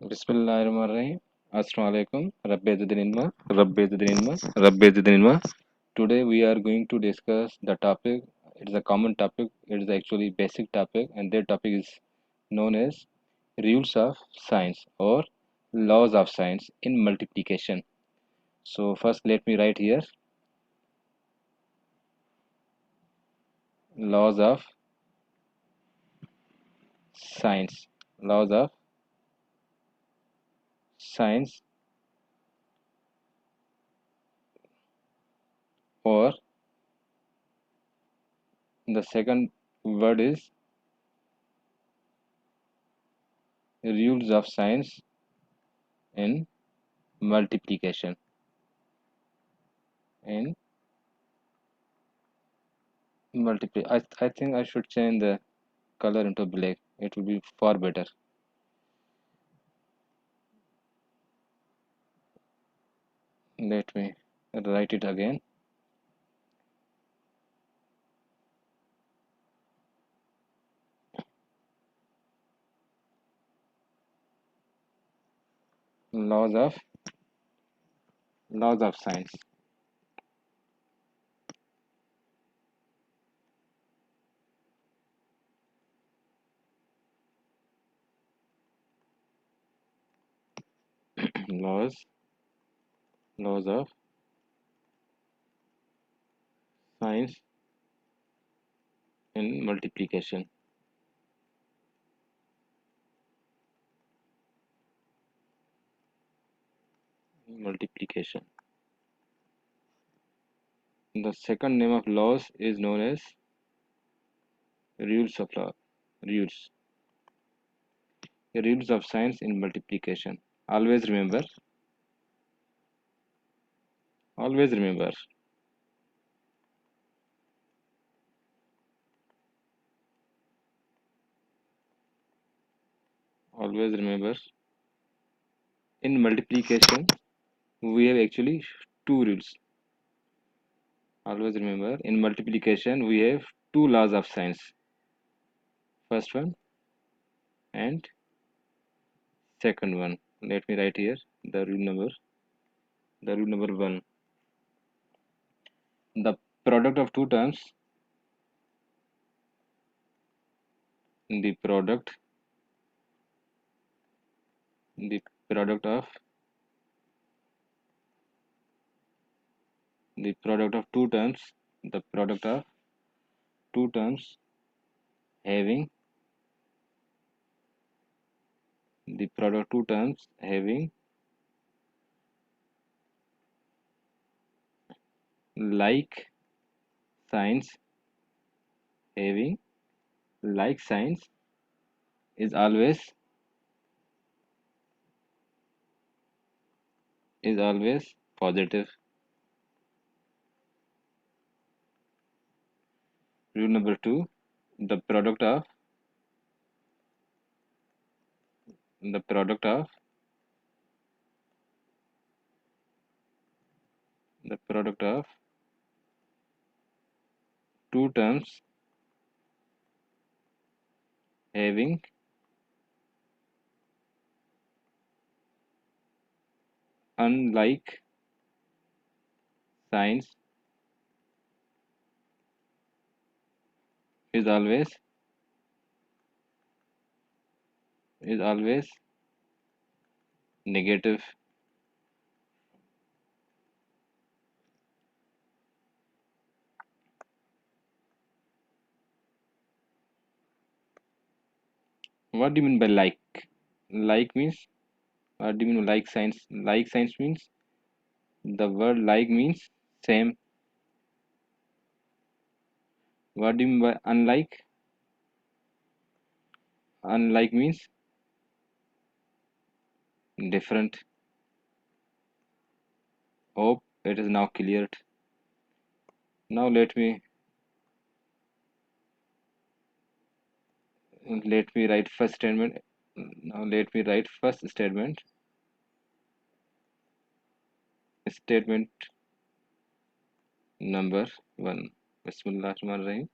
Bismillahirrahmanirrahim. Assalamu alaikum. Rabbi Zidinilma. Today we are going to discuss the topic. It is a common topic. It is actually basic topic, and that topic is known as rules of science or laws of science in multiplication. So first, let me write here laws of science. Laws of science, or the second word is rules of science in multiplication. In multiply. I think I should change the color into black. It will be far better. Let me write it again. Laws of laws of science. Laws of science in multiplication. Multiplication. The second name of laws is known as rules of law. Rules. Rules of science in multiplication. Always remember. Always remember. Always remember. In multiplication, we have actually two rules. Always remember, in multiplication, we have two laws of science. First one and second one. Let me write here the rule number. The rule number one. The product of two terms. The product. The product of the product of two terms. The product of two terms having the product two terms having like signs having like signs is always positive. Rule number two, the the product of the product of two terms having unlike signs is always negative. What do you mean by like? Like means, what do you mean by like signs? Like signs means the word like means same. What do you mean by unlike? Unlike means different. Hope it is now cleared. Now let me write first statement. Now let me write first statement. Statement number one. Bismillahirrahmanirrahim.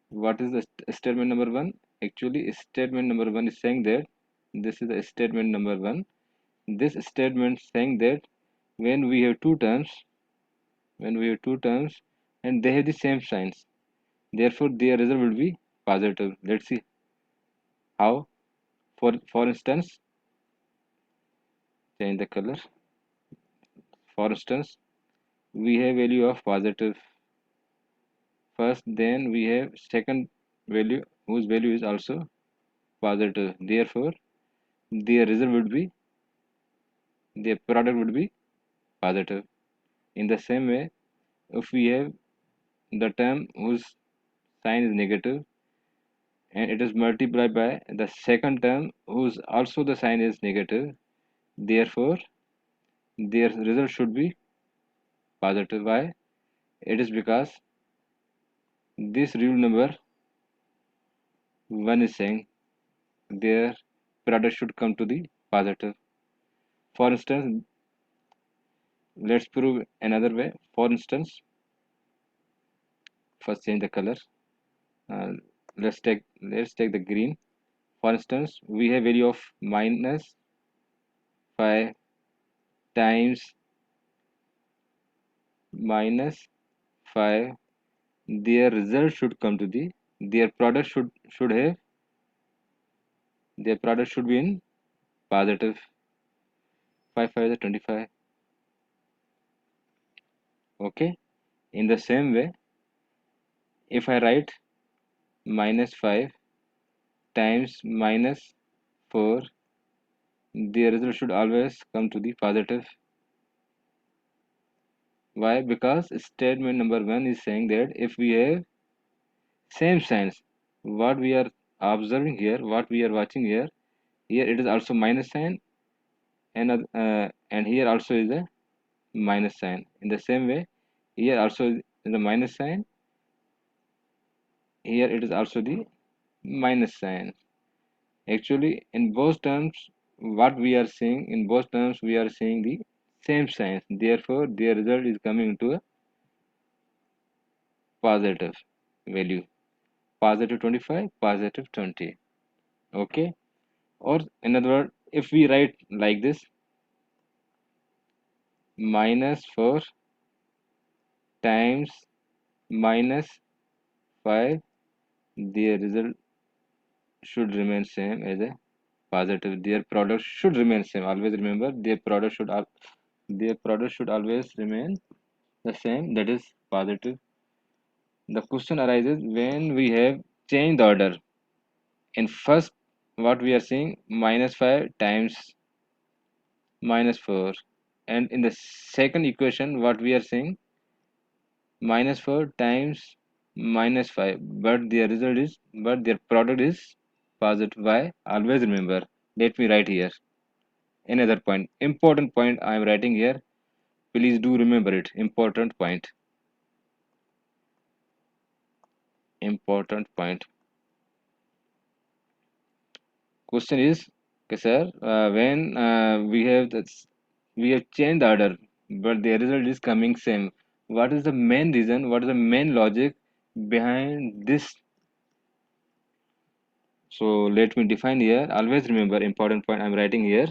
What is the statement number one? Actually, statement number one is saying that This is the statement number 1. This statement saying that when we have two terms, and they have the same signs, therefore their result will be positive. Let's see how. For instance, change the color. For instance, we have value of positive first, then we have second value whose value is also positive. Therefore, their result would be, their product would be positive. In the same way, if we have the term whose sign is negative and it is multiplied by the second term whose also the sign is negative, therefore their result should be positive. Why? It is because this rule number 1 is saying their product should come to the positive. For instance, let's prove another way. For instance, first change the color. Uh, let's take the green. For instance, we have value of minus 5 times minus 5. Their result should come to the, their product should be in positive. 5 5 is 25. Okay. In the same way, if I write minus 5 times minus 4, the result should always come to the positive. Why? Because statement number 1 is saying that if we have same signs, what we are observing here, what we are watching here, here it is also minus sign, and here also is a minus sign. In the same way, here also is the minus sign, here it is also the minus sign. Actually, in both terms, what we are seeing, in both terms, we are seeing the same signs. Therefore, their result is coming into a positive value. Positive 25, positive 20. Okay. Or in other words, if we write like this, minus 4 times minus 5, their result should remain same as a positive. Their product should remain same. Always remember, their product should always remain the same, that is positive. The question arises when we have changed the order. In first, what we are seeing, minus 5 times minus 4, and in the second equation what we are seeing, minus 4 times minus 5, but their product is positive. Why? Always remember, let me write here another point, important point I am writing here. Please do remember it. Important point. Question is, okay, sir, when we have changed the order, but the result is coming same. What is the main reason? What is the main logic behind this? So let me define here. Always remember, important point I'm writing here.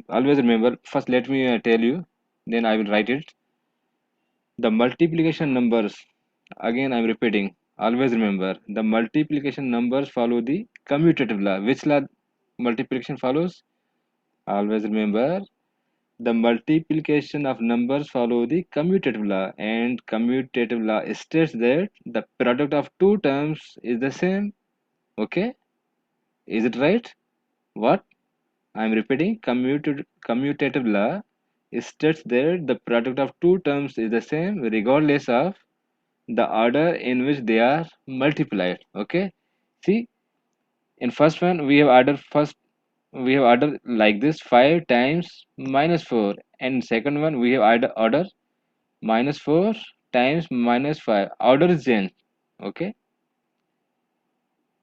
Always remember. First, let me tell you. Then I will write it. The multiplication numbers. Again, I'm repeating. Always remember, the multiplication numbers follow the commutative law. Which law multiplication follows? Always remember, the multiplication of numbers follow the commutative law, and commutative law states that the product of two terms is the same. Okay, is it right? What? I'm repeating, commutative law states that the product of two terms is the same regardless of the order in which they are multiplied. Okay, see, in first one we have order like this, 5 times minus 4, and second one we have order minus 4 times minus 5. Order is changed. Okay,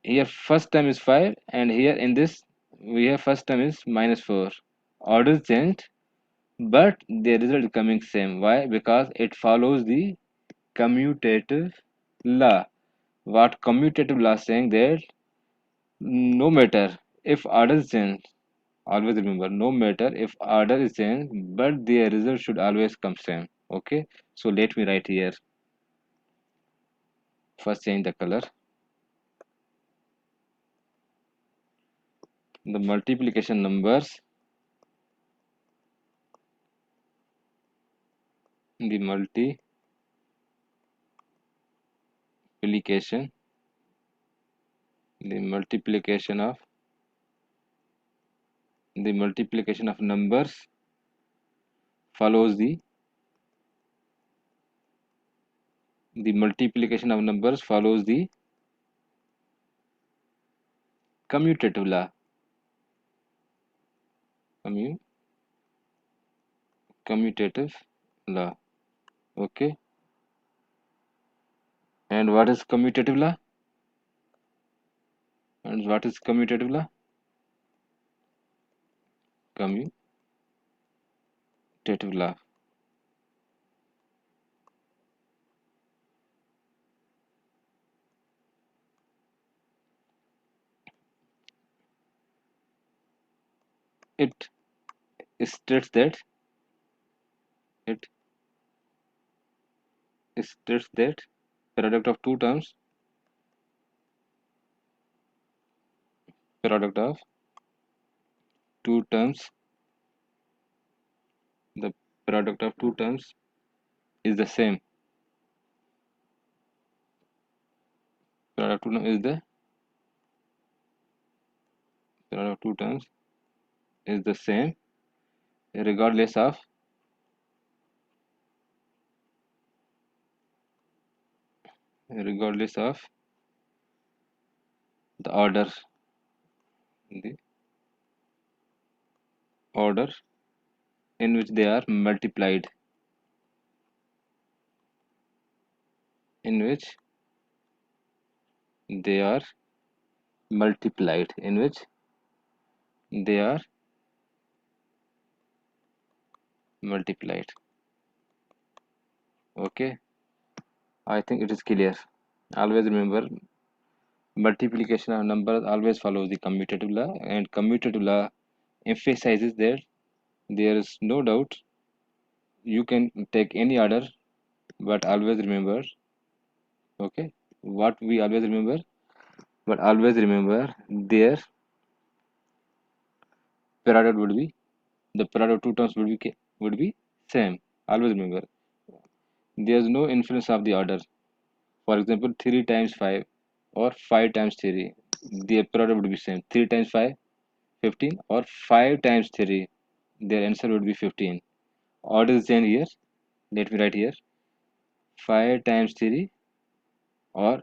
here first term is 5 and here in this we have first term is minus 4. Order is changed, but the result is coming same. Why? Because it follows the commutative law. What commutative law saying that no matter if order is changed, Always remember, no matter if order is changed, but the result should always come same. Okay, so let me write here. First change the color. The multiplication numbers, the multiplication, the multiplication of numbers follows the multiplication of numbers follows the commutative law. Commu Commutative law. Okay, and what is commutative law? And what is commutative law? Commutative law. It states that it states that product of product of two terms the product of two terms is the same. Product of two terms is the product of two terms is the same regardless of regardless of the the order in which they are multiplied, in which they are in which they are multiplied. Okay, I think it is clear. Always remember, multiplication of numbers always follows the commutative law, and commutative law emphasizes that there is no doubt you can take any order, but always remember, okay, what we always remember, but always remember their product would be the product of two terms would be same. Always remember, there is no influence of the order. For example, 3 times 5 or 5 times 3, their product would be same. 3 times 5, 15, or 5 times 3, their answer would be 15. Order is change here. Let me write here. 5 times 3 or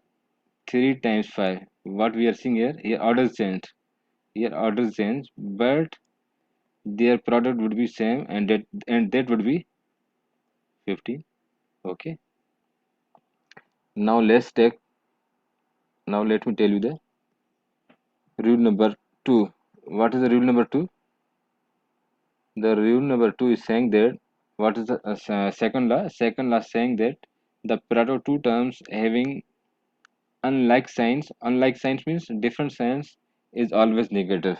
3 times 5. What we are seeing here order is changed. Here order is changed, but their product would be same, and that would be 15. Okay. Now let's take. Now let me tell you the rule number 2. What is the rule number 2? The rule number 2 is saying that what is the second law? Second law saying that the product of two terms having unlike signs means different signs, is always negative.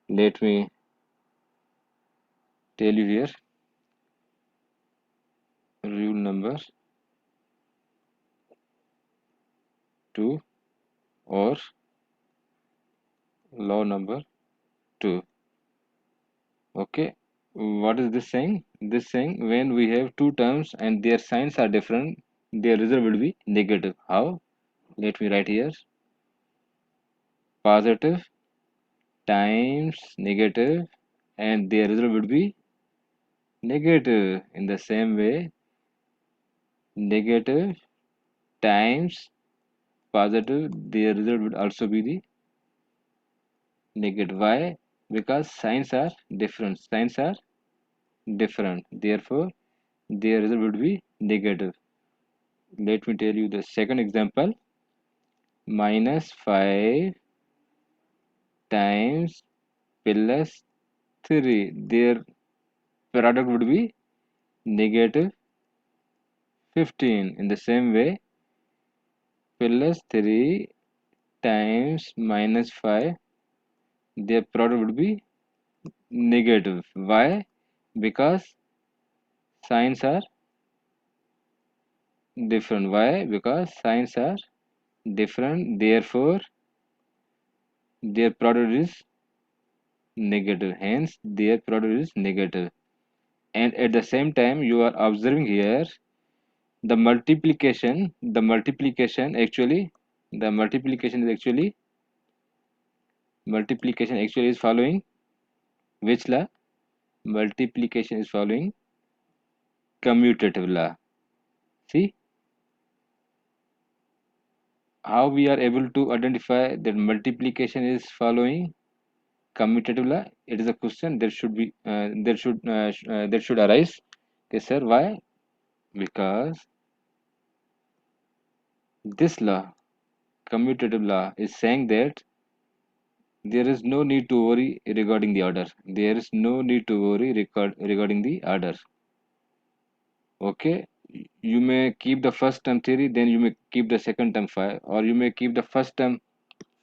Let me tell you here. Rule number 2 or law number 2. Okay, what is this saying? This saying, when we have two terms and their signs are different, their result will be negative. How? Let me write here. Positive times negative, and their result would be negative. In the same way, negative times positive, their result would also be the negative. Why? Because signs are different. Signs are different. Therefore, their result would be negative. Let me tell you the second example. Minus 5 times plus 3. Their product would be negative 15. In the same way, plus 3 times minus 5, their product would be negative. Why? Because signs are different. Why? Because signs are different. Therefore, their product is negative. Hence, their product is negative. And at the same time, you are observing here the multiplication actually is following which law? Multiplication is following commutative law. See how we are able to identify that multiplication is following commutative law. It is a question that should be that should arise. Okay, sir, why? Because this law, commutative law, is saying that there is no need to worry regarding the order. There is no need to worry regarding the order. Okay, you may keep the first term 3, then you may keep the second term 5, or you may keep the first term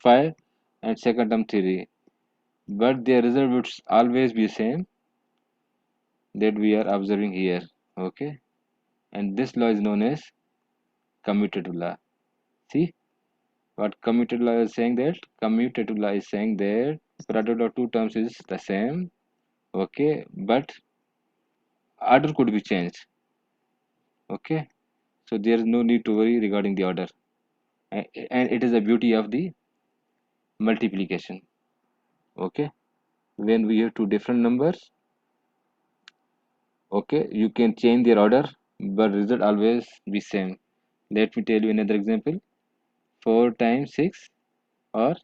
5 and second term 3, but their result would always be same that we are observing here. Okay, and this law is known as commutative law. See what commutative law is saying? That commutative law is saying that product of two terms is the same. Okay, but order could be changed. Okay, so there is no need to worry regarding the order. And it is the beauty of the multiplication. Okay, when we have two different numbers, okay, you can change their order, but result always be same. Let me tell you another example. 4 times 6 or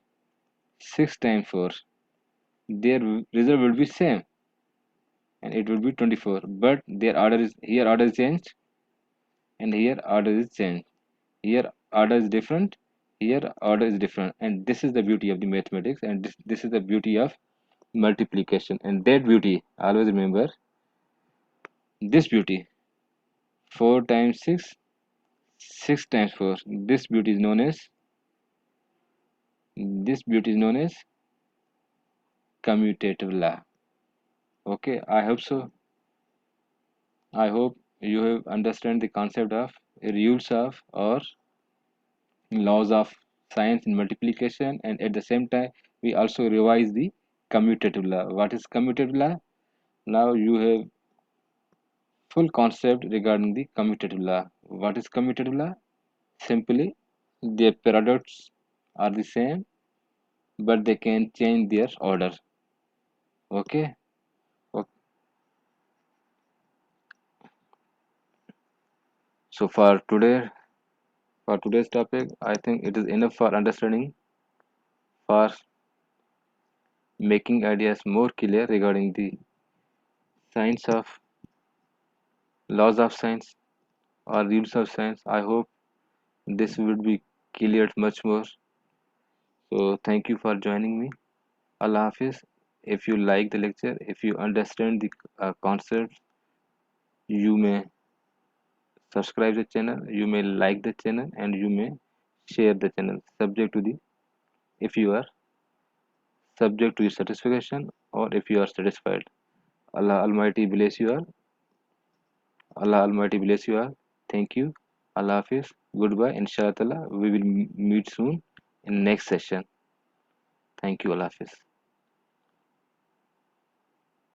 6 times 4, their result will be same, and it will be 24, but their order is here, order is changed, and here order is changed. Here order is different, here order is different, and this is the beauty of the mathematics, and this is the beauty of multiplication. And that beauty, always remember this beauty: 4 times 6, 6 times 4. This beauty is known as commutative law. Okay, I hope you have understand the concept of rules of or laws of science in multiplication, and at the same time we also revise the commutative law. What is commutative law? Now you have full concept regarding the commutative law. What is commutative law? Simply, their products are the same, but they can change their order. Okay. O- So for today's topic, I think it is enough for understanding, for making ideas more clear regarding the science of laws of science or rules of science. I hope this would be cleared much more. So thank you for joining me. Allah Hafiz. If you like the lecture, if you understand the concepts, you may subscribe the channel, you may like the channel, and you may share the channel, subject to the if you are subject to your satisfaction, or if you are satisfied. Allah Almighty bless you all. Allah Almighty bless you all. Thank you. Allah Hafiz. Goodbye. Inshallah, we will meet soon in next session. Thank you. Allah Hafiz.